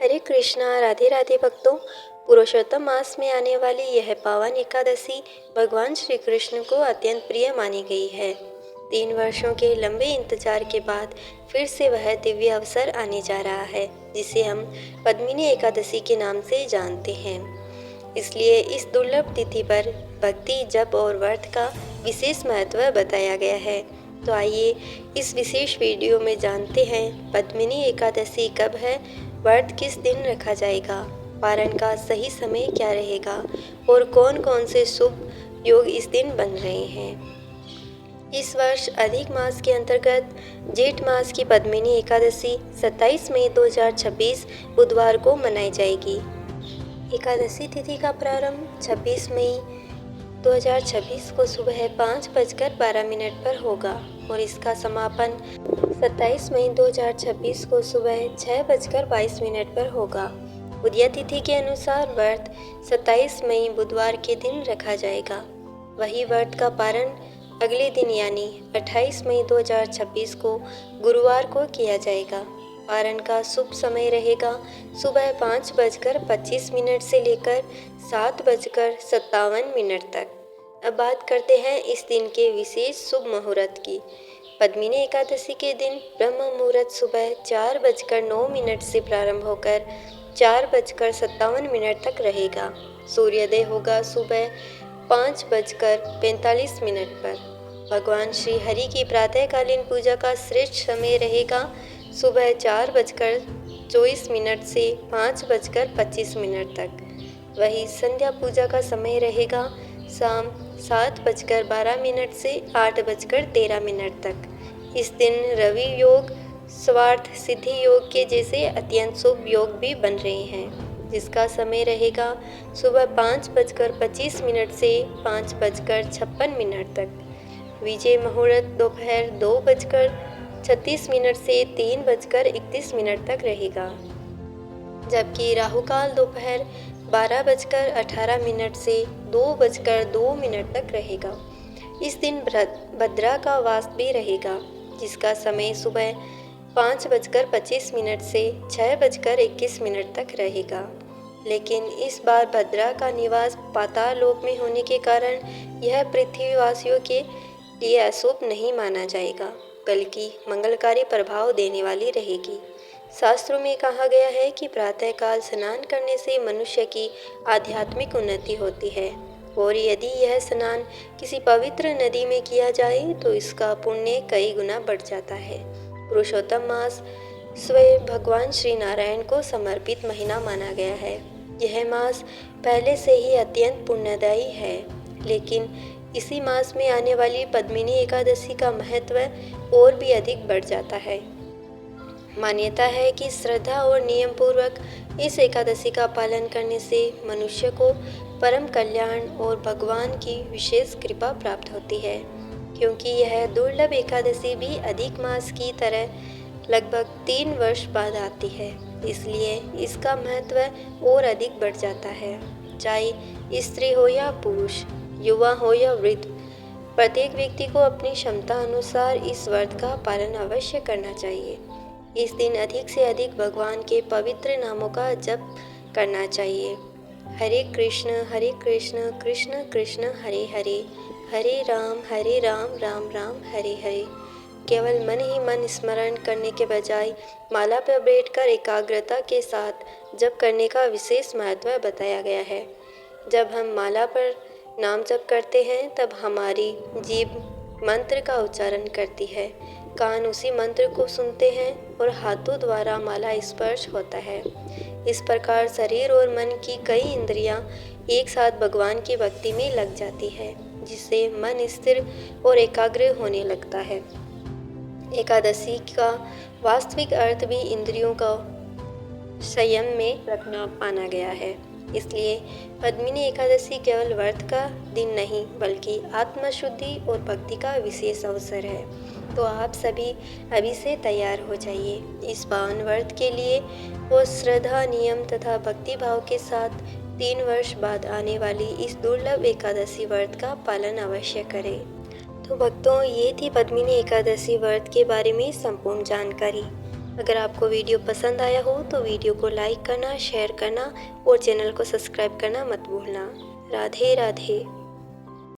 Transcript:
हरे कृष्णा। राधे राधे भक्तों। पुरुषोत्तम मास में आने वाली यह पावन एकादशी भगवान श्री कृष्ण को अत्यंत प्रिय मानी गई है। 3 वर्षों के लंबे इंतजार के बाद फिर से वह दिव्य अवसर आने जा रहा है, जिसे हम पद्मिनी एकादशी के नाम से जानते हैं। इसलिए इस दुर्लभ तिथि पर भक्ति, जप और व्रत का विशेष महत्व बताया गया है। तो आइए इस विशेष वीडियो में जानते हैं पद्मिनी एकादशी कब है, व्रत किस दिन रखा जाएगा, पारण का सही समय क्या रहेगा और कौन कौन से शुभ योग इस दिन बन रहे हैं। इस वर्ष अधिक मास के अंतर्गत जेठ मास की पद्मिनी एकादशी 27 मई 2026 बुधवार को मनाई जाएगी। एकादशी तिथि का प्रारंभ 26 मई 2026 को सुबह 5:12 पर होगा और इसका समापन 27 मई 2026 को सुबह 6:22 पर होगा। उदय तिथि के अनुसार व्रत 27 मई बुधवार के दिन रखा जाएगा। वही व्रत का पारण अगले दिन यानी 28 मई 2026 को गुरुवार को किया जाएगा। पारण का शुभ समय रहेगा सुबह 5:25 से लेकर 7:57 तक। अब बात करते हैं इस दिन के विशेष शुभ मुहूर्त की। पद्मिनी एकादशी के दिन ब्रह्म मुहूर्त सुबह 4:09 से प्रारंभ होकर 4:57 तक रहेगा। सूर्योदय होगा सुबह 5:45 पर। भगवान श्री हरि की प्रातःकालीन पूजा का श्रेष्ठ समय रहेगा सुबह 4:24 से 5:25 तक। वही संध्या पूजा का समय रहेगा शाम 7:12 से 8:13 तक। इस दिन रवि योग, स्वार्थ सिद्धि योग के जैसे अत्यंत शुभ योग भी बन रहे हैं, जिसका समय रहेगा सुबह 5:25 से 5:56 तक। विजय मुहूर्त दोपहर 2:36 से 3:31 तक रहेगा, जबकि राहु काल दोपहर 12:18 से 2:02 तक रहेगा। इस दिन भद्रा का वास भी रहेगा, जिसका समय सुबह 5:25 से 6:21 तक रहेगा। लेकिन इस बार भद्रा का निवास पाताल लोक में होने के कारण यह पृथ्वीवासियों के लिए अशुभ नहीं माना जाएगा, बल्कि मंगलकारी प्रभाव देने वाली रहेगी। शास्त्रों में कहा गया है कि प्रातःकाल स्नान करने से मनुष्य की आध्यात्मिक उन्नति होती है और यदि यह स्नान किसी पवित्र नदी में किया जाए तो इसका पुण्य कई गुना बढ़ जाता है। पुरुषोत्तम मास स्वयं भगवान श्री नारायण को समर्पित महीना माना गया है। यह मास पहले से ही अत्यंत पुण्यदायी है, लेकिन इसी मास में आने वाली पद्मिनी एकादशी का महत्व और भी अधिक बढ़ जाता है। मान्यता है कि श्रद्धा और नियम पूर्वक इस एकादशी का पालन करने से मनुष्य को परम कल्याण और भगवान की विशेष कृपा प्राप्त होती है। क्योंकि यह दुर्लभ एकादशी भी अधिक मास की तरह लगभग 3 वर्ष बाद आती है, इसलिए इसका महत्व और अधिक बढ़ जाता है। चाहे स्त्री हो या पुरुष, युवा हो या वृद्ध, प्रत्येक व्यक्ति को अपनी क्षमता अनुसार इस व्रत का पालन अवश्य करना चाहिए। इस दिन अधिक से अधिक भगवान के पवित्र नामों का जप करना चाहिए। हरे कृष्ण कृष्ण कृष्ण हरे हरे, हरे राम राम राम हरे हरे। केवल मन ही मन स्मरण करने के बजाय माला पर बैठकर एकाग्रता के साथ जप करने का विशेष महत्व बताया गया है। जब हम माला पर नाम जप करते हैं तब हमारी जीभ मंत्र का उच्चारण करती है, कान उसी मंत्र को सुनते हैं और हाथों द्वारा माला स्पर्श होता है। इस प्रकार शरीर और मन की कई इंद्रियां एक साथ भगवान की भक्ति में लग जाती है, जिससे मन स्थिर और एकाग्र होने लगता है। एकादशी का वास्तविक अर्थ भी इंद्रियों का संयम में रखना माना गया है। इसलिए पद्मिनी एकादशी केवल व्रत का दिन नहीं, बल्कि आत्मशुद्धि और भक्ति का विशेष अवसर है। तो आप सभी अभी से तैयार हो जाइए इस पावन व्रत के लिए और श्रद्धा, नियम तथा भक्ति भाव के साथ 3 वर्ष बाद आने वाली इस दुर्लभ एकादशी व्रत का पालन अवश्य करें। तो भक्तों, ये थी पद्मिनी एकादशी व्रत के बारे में संपूर्ण जानकारी। अगर आपको वीडियो पसंद आया हो तो वीडियो को लाइक करना, शेयर करना और चैनल को सब्सक्राइब करना मत भूलना। राधे राधे।